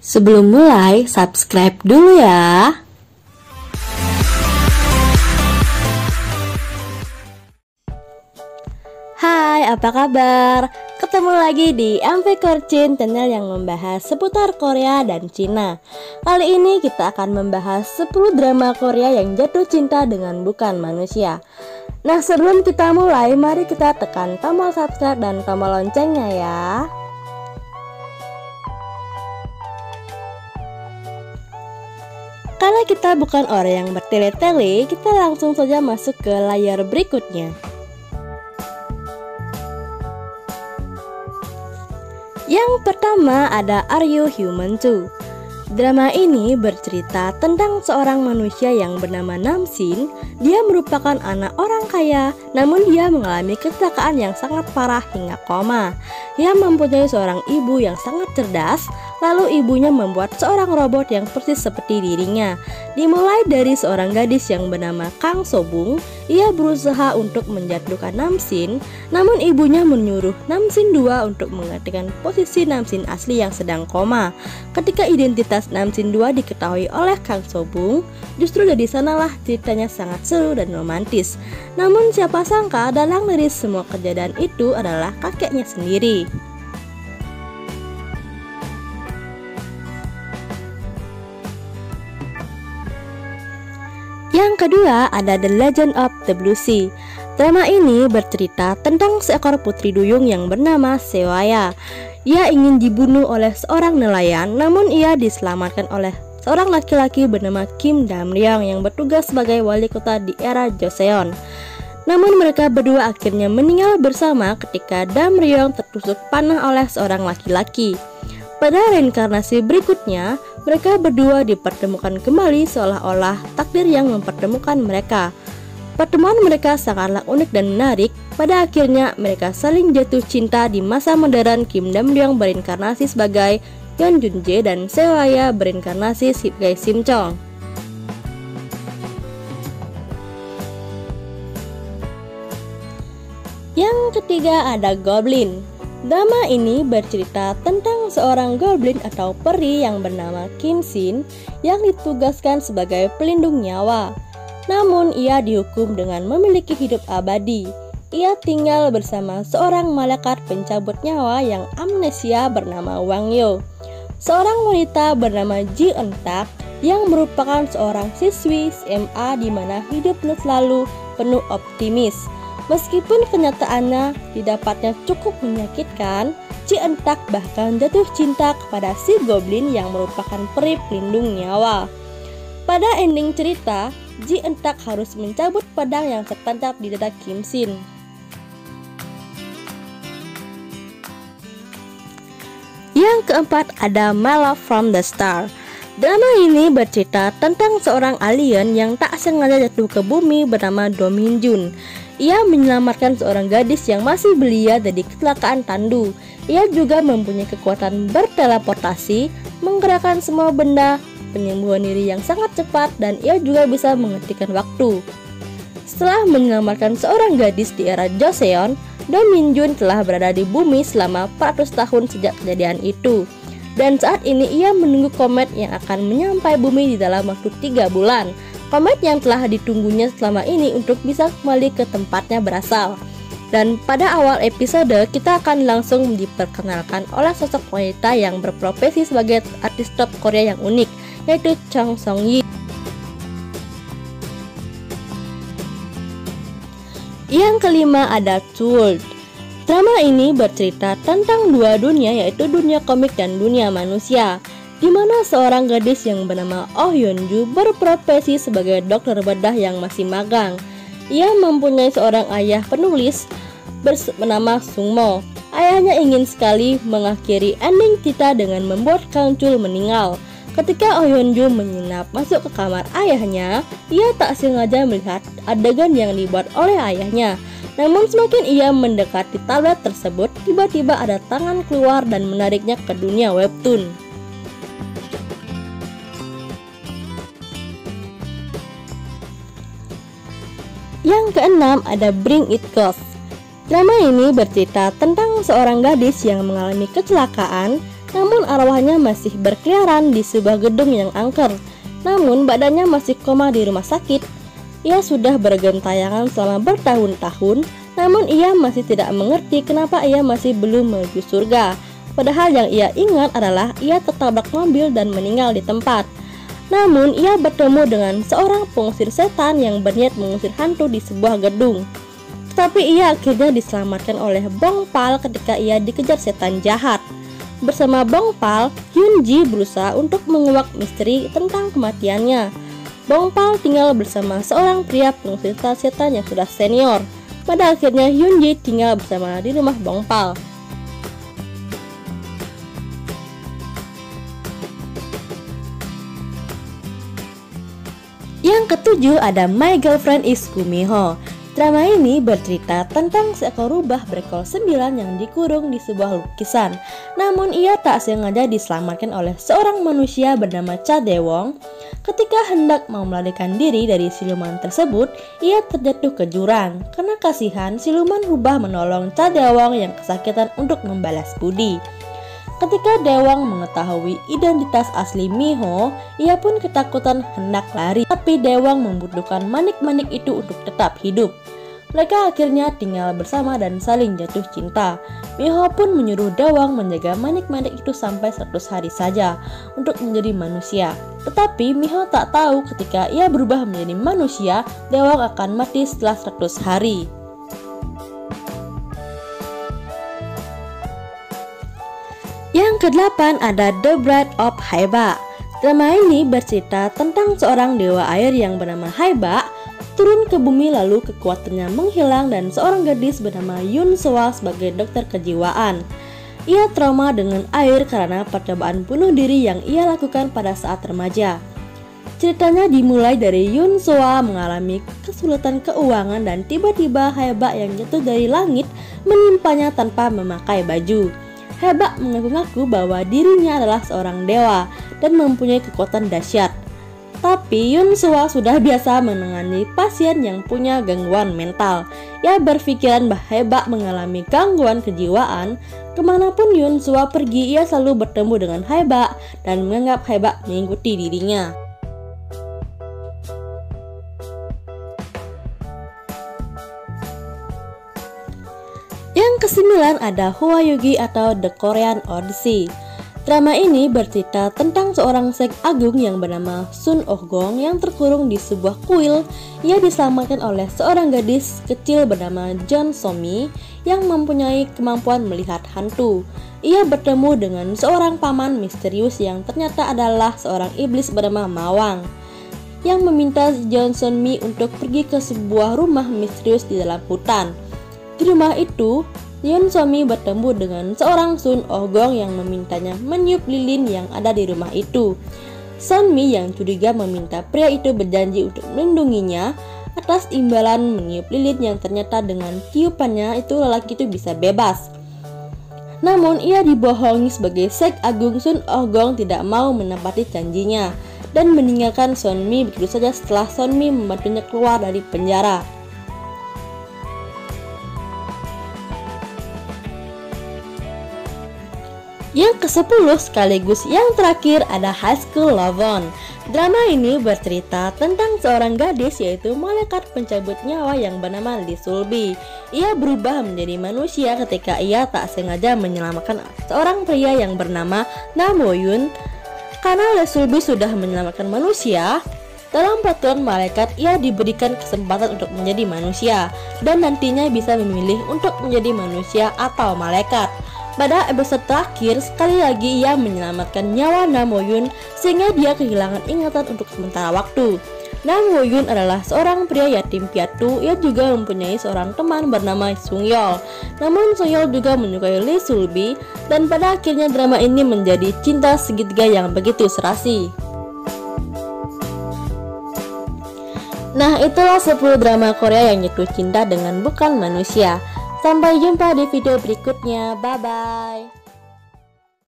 Sebelum mulai, subscribe dulu ya. Hai, apa kabar? Ketemu lagi di MV Korcin, channel yang membahas seputar Korea dan Cina. Kali ini kita akan membahas 10 drama Korea yang jatuh cinta dengan bukan manusia. Nah, sebelum kita mulai, mari kita tekan tombol subscribe dan tombol loncengnya ya. Karena kita bukan orang yang bertele-tele, kita langsung saja masuk ke layar berikutnya. Yang pertama ada Are You Human Too? Drama ini bercerita tentang seorang manusia yang bernama Namsin. Dia merupakan anak orang kaya, namun dia mengalami kecelakaan yang sangat parah hingga koma. Dia mempunyai seorang ibu yang sangat cerdas, lalu ibunya membuat seorang robot yang persis seperti dirinya. Dimulai dari seorang gadis yang bernama Kang Sobung, ia berusaha untuk menjatuhkan Namsin, namun ibunya menyuruh Namsin 2 untuk menggantikan posisi Namsin asli yang sedang koma. Ketika identitas Namsin 2 diketahui oleh Kang Sobung, justru dari sanalah ceritanya sangat seru dan romantis. Namun siapa sangka dalang dari semua kejadian itu adalah kakeknya sendiri. Yang kedua ada The Legend of the Blue Sea. Drama ini bercerita tentang seekor putri duyung yang bernama Sewaya. Ia ingin dibunuh oleh seorang nelayan, namun ia diselamatkan oleh seorang laki-laki bernama Kim Dam-ryong yang bertugas sebagai wali kota di era Joseon. Namun mereka berdua akhirnya meninggal bersama ketika Dam-ryong tertusuk panah oleh seorang laki-laki. Pada reinkarnasi berikutnya, mereka berdua dipertemukan kembali seolah-olah takdir yang mempertemukan mereka. Pertemuan mereka sangatlah unik dan menarik. Pada akhirnya mereka saling jatuh cinta di masa modern. Kim Dam-ryong berinkarnasi sebagai Yeon Jun-jae dan Sewaya berinkarnasi sebagai Sim Chong. Yang ketiga ada Goblin. Drama ini bercerita tentang seorang goblin atau peri yang bernama Kim Shin yang ditugaskan sebagai pelindung nyawa. Namun ia dihukum dengan memiliki hidup abadi. Ia tinggal bersama seorang malaikat pencabut nyawa yang amnesia bernama Wang Yo. Seorang wanita bernama Ji Eun-tak yang merupakan seorang siswi SMA di mana hidupnya selalu penuh optimis. Meskipun kenyataannya didapatnya cukup menyakitkan, Ji Eun-tak bahkan jatuh cinta kepada si goblin yang merupakan peri pelindung nyawa. Pada ending cerita, Ji Eun-tak harus mencabut pedang yang tertancap di dada Kim Shin. Yang keempat ada My Love from the Star. Drama ini bercerita tentang seorang alien yang tak sengaja jatuh ke bumi bernama Do Min Jun. Ia menyelamatkan seorang gadis yang masih belia dari kecelakaan tandu. Ia juga mempunyai kekuatan berteleportasi, menggerakkan semua benda, penyembuhan diri yang sangat cepat, dan ia juga bisa menghentikan waktu. Setelah menyelamatkan seorang gadis di era Joseon, Do Min Jun telah berada di bumi selama 400 tahun sejak kejadian itu. Dan saat ini ia menunggu komet yang akan menyampai bumi di dalam waktu 3 bulan. Komet yang telah ditunggunya selama ini untuk bisa kembali ke tempatnya berasal. Dan pada awal episode kita akan langsung diperkenalkan oleh sosok wanita yang berprofesi sebagai artis top Korea yang unik, yaitu Chung Song-yi. Yang kelima ada Two Worlds. Drama ini bercerita tentang dua dunia, yaitu dunia komik dan dunia manusia, di mana seorang gadis yang bernama Oh Yeon-ju berprofesi sebagai dokter bedah yang masih magang. Ia mempunyai seorang ayah penulis bernama Sung Mo. Ayahnya ingin sekali mengakhiri ending cerita dengan membuat Kang Chul meninggal. Ketika Oh Yeon-ju menyelinap masuk ke kamar ayahnya, ia tak sengaja melihat adegan yang dibuat oleh ayahnya. Namun semakin ia mendekati tablet tersebut, tiba-tiba ada tangan keluar dan menariknya ke dunia webtoon. Yang keenam ada Bring It Close. Drama ini bercerita tentang seorang gadis yang mengalami kecelakaan namun arwahnya masih berkeliaran di sebuah gedung yang angker. Namun badannya masih koma di rumah sakit. Ia sudah bergentayangan selama bertahun-tahun, namun ia masih tidak mengerti kenapa ia masih belum menuju surga. Padahal yang ia ingat adalah ia tertabrak mobil dan meninggal di tempat. Namun ia bertemu dengan seorang pengusir setan yang berniat mengusir hantu di sebuah gedung. Tetapi ia akhirnya diselamatkan oleh Bong Pal ketika ia dikejar setan jahat. Bersama Bong Pal, Hyun Ji berusaha untuk menguak misteri tentang kematiannya. Bong Pal tinggal bersama seorang pria pengusir setan yang sudah senior. Pada akhirnya Hyun Ji tinggal bersama di rumah Bong Pal. Yang ketujuh ada My Girlfriend is Kumiho. Drama ini bercerita tentang seekor rubah berekor 9 yang dikurung di sebuah lukisan. Namun ia tak sengaja diselamatkan oleh seorang manusia bernama Cha Daewon. Ketika hendak mau melarikan diri dari siluman tersebut, ia terjatuh ke jurang. Karena kasihan, siluman rubah menolong Cha Daewon yang kesakitan untuk membalas budi. Ketika Daewon mengetahui identitas asli Miho, ia pun ketakutan hendak lari. Tapi Daewon membutuhkan manik-manik itu untuk tetap hidup. Mereka akhirnya tinggal bersama dan saling jatuh cinta. Miho pun menyuruh Daewon menjaga manik-manik itu sampai 100 hari saja untuk menjadi manusia. Tetapi Miho tak tahu ketika ia berubah menjadi manusia, Daewon akan mati setelah 100 hari. Yang ke-8 ada The Bride of Haeba. Drama ini bercerita tentang seorang dewa air yang bernama Haeba turun ke bumi lalu kekuatannya menghilang dan seorang gadis bernama Yun Soa sebagai dokter kejiwaan. Ia trauma dengan air karena percobaan bunuh diri yang ia lakukan pada saat remaja. Ceritanya dimulai dari Yun Soa mengalami kesulitan keuangan dan tiba-tiba Haeba yang jatuh dari langit menimpanya tanpa memakai baju. Haeba mengaku-ngaku bahwa dirinya adalah seorang dewa dan mempunyai kekuatan dahsyat. Tapi Yun Soa sudah biasa menangani pasien yang punya gangguan mental. Ia berpikiran bahwa Haeba mengalami gangguan kejiwaan. Kemanapun Yun Soa pergi, ia selalu bertemu dengan Haeba dan menganggap Haeba mengikuti dirinya. Yang ke-9 ada Hwayugi atau The Korean Odyssey. Drama ini bercerita tentang seorang sek agung yang bernama Sun Oh-gong yang terkurung di sebuah kuil. Ia diselamatkan oleh seorang gadis kecil bernama Jeon So-mi yang mempunyai kemampuan melihat hantu. Ia bertemu dengan seorang paman misterius yang ternyata adalah seorang iblis bernama Mawang yang meminta Jeon So-mi untuk pergi ke sebuah rumah misterius di dalam hutan. Di rumah itu, Yeon So-mi bertemu dengan seorang Sun Oh-gong yang memintanya meniup lilin yang ada di rumah itu. Sun-mi yang curiga meminta pria itu berjanji untuk melindunginya atas imbalan meniup lilin yang ternyata dengan tiupannya itu lelaki itu bisa bebas. Namun ia dibohongi sebagai sek agung. Sun Oh-gong tidak mau menepati janjinya dan meninggalkan Sun-mi begitu saja setelah Sun-mi membantunya keluar dari penjara. Yang ke-10 sekaligus yang terakhir ada High School Love-on. Drama ini bercerita tentang seorang gadis yaitu malaikat pencabut nyawa yang bernama Lee Sulbi. Ia berubah menjadi manusia ketika ia tak sengaja menyelamatkan seorang pria yang bernama Nam Woo-yun. Karena Lee Sulbi sudah menyelamatkan manusia, dalam peraturan malaikat ia diberikan kesempatan untuk menjadi manusia dan nantinya bisa memilih untuk menjadi manusia atau malaikat. Pada episode terakhir, sekali lagi ia menyelamatkan nyawa Nam Woo-yun sehingga dia kehilangan ingatan untuk sementara waktu. Nam Woo-yun adalah seorang pria yatim piatu. Ia juga mempunyai seorang teman bernama Sung-yeol. Namun Sung-yeol juga menyukai Lee Sulbi dan pada akhirnya drama ini menjadi cinta segitiga yang begitu serasi. Nah, itulah 10 drama Korea yang jatuh cinta dengan bukan manusia. Sampai jumpa di video berikutnya. Bye-bye.